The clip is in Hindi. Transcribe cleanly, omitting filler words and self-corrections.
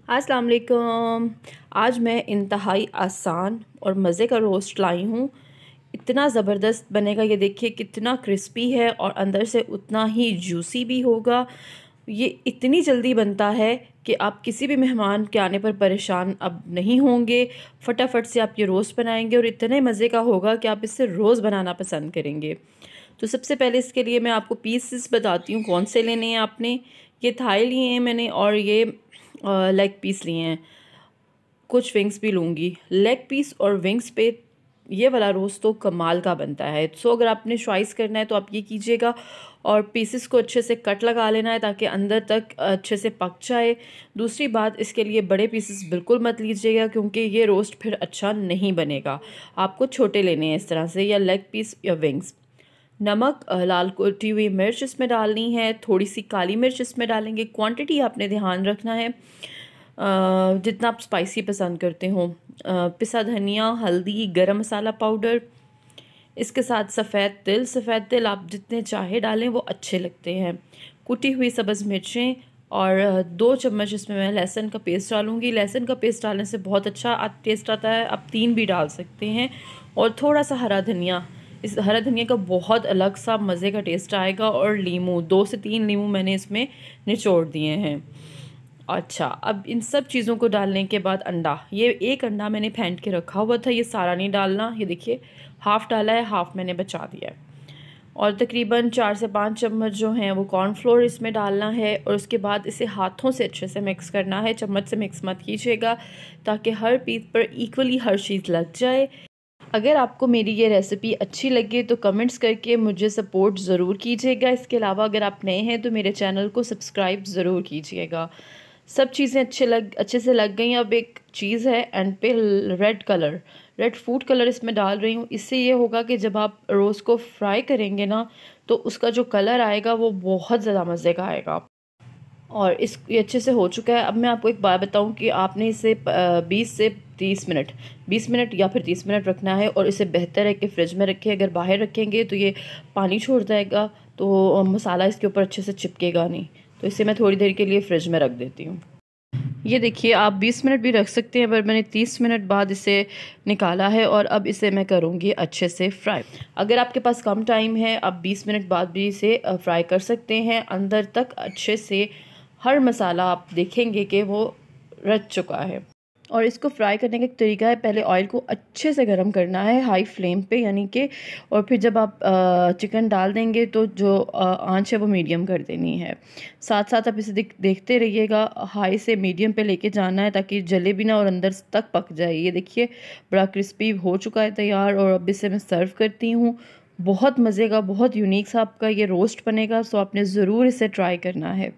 अस्सलाम वालेकुम। आज मैं इंतहाई आसान और मज़े का रोस्ट लाई हूँ। इतना ज़बरदस्त बनेगा, ये देखिए कितना क्रिस्पी है और अंदर से उतना ही जूसी भी होगा। ये इतनी जल्दी बनता है कि आप किसी भी मेहमान के आने पर परेशान अब नहीं होंगे। फटाफट से आप ये रोस्ट बनाएंगे और इतने मज़े का होगा कि आप इससे रोज़ बनाना पसंद करेंगे। तो सबसे पहले इसके लिए मैं आपको पीसेस बताती हूँ कौन से लेने हैं आपने। ये थाई लिए हैं मैंने और ये लेग पीस लिए हैं। कुछ विंग्स भी लूँगी। लेग पीस और विंग्स पे ये वाला रोस्ट तो कमाल का बनता है। सो अगर आपने चॉइस करना है तो आप ये कीजिएगा और पीसेस को अच्छे से कट लगा लेना है ताकि अंदर तक अच्छे से पक जाए। दूसरी बात, इसके लिए बड़े पीसेस बिल्कुल मत लीजिएगा क्योंकि ये रोस्ट फिर अच्छा नहीं बनेगा। आपको छोटे लेने हैं इस तरह से, या लेग पीस या विंग्स। नमक, लाल कुटी हुई मिर्च इसमें डालनी है, थोड़ी सी काली मिर्च इसमें डालेंगे। क्वांटिटी आपने ध्यान रखना है जितना आप स्पाइसी पसंद करते हो। पिसा धनिया, हल्दी, गरम मसाला पाउडर, इसके साथ सफ़ेद तिल आप जितने चाहे डालें, वो अच्छे लगते हैं। कुटी हुई सब्ज़ मिर्चें और 2 चम्मच इसमें मैं लहसुन का पेस्ट डालूँगी। लहसुन का पेस्ट डालने से बहुत अच्छा टेस्ट आता है, आप 3 भी डाल सकते हैं। और थोड़ा सा हरा धनिया, इस हरा धनिया का बहुत अलग सा मज़े का टेस्ट आएगा। और नींबू, 2 से 3 नींबू मैंने इसमें निचोड़ दिए हैं। अच्छा, अब इन सब चीज़ों को डालने के बाद अंडा, ये 1 अंडा मैंने फेंट के रखा हुआ था, ये सारा नहीं डालना। ये देखिए हाफ़ डाला है, हाफ़ मैंने बचा दिया है। और तकरीबन 4 से 5 चम्मच जो हैं वो कॉर्नफ्लोर इसमें डालना है। और उसके बाद इसे हाथों से अच्छे से मिक्स करना है, चम्मच से मिक्स मत कीजिएगा ताकि हर पीस पर इक्वली हर चीज़ लग जाए। अगर आपको मेरी ये रेसिपी अच्छी लगे तो कमेंट्स करके मुझे सपोर्ट ज़रूर कीजिएगा। इसके अलावा अगर आप नए हैं तो मेरे चैनल को सब्सक्राइब ज़रूर कीजिएगा। सब चीज़ें अच्छे से लग गई। अब एक चीज़ है एंड पे, रेड फूड कलर इसमें डाल रही हूँ। इससे ये होगा कि जब आप रोज़ को फ्राई करेंगे ना तो उसका जो कलर आएगा वो बहुत ज़्यादा मज़े का आएगा। और ये अच्छे से हो चुका है। अब मैं आपको एक बात बताऊं कि आपने इसे 20 मिनट या फिर 30 मिनट रखना है। और इसे बेहतर है कि फ्रिज में रखें। अगर बाहर रखेंगे तो ये पानी छोड़ जाएगा तो मसाला इसके ऊपर अच्छे से चिपकेगा नहीं। तो इसे मैं थोड़ी देर के लिए फ्रिज में रख देती हूँ। ये देखिए, आप 20 मिनट भी रख सकते हैं पर मैंने 30 मिनट बाद इसे निकाला है। और अब इसे मैं करूँगी अच्छे से फ्राई। अगर आपके पास कम टाइम है, आप 20 मिनट बाद भी इसे फ्राई कर सकते हैं। अंदर तक अच्छे से हर मसाला आप देखेंगे कि वो रच चुका है। और इसको फ्राई करने का एक तरीका है, पहले ऑयल को अच्छे से गर्म करना है हाई फ्लेम पे, यानी कि। और फिर जब आप चिकन डाल देंगे तो जो आंच है वो मीडियम कर देनी है। साथ साथ आप इसे देखते रहिएगा, हाई से मीडियम पे लेके जाना है ताकि जले भी ना और अंदर तक पक जाए। ये देखिए बड़ा क्रिस्पी हो चुका है तैयार। और अब इसे मैं सर्व करती हूँ। बहुत मज़े का, बहुत यूनिक सा आपका ये रोस्ट बनेगा। सो आपने ज़रूर इसे ट्राई करना है।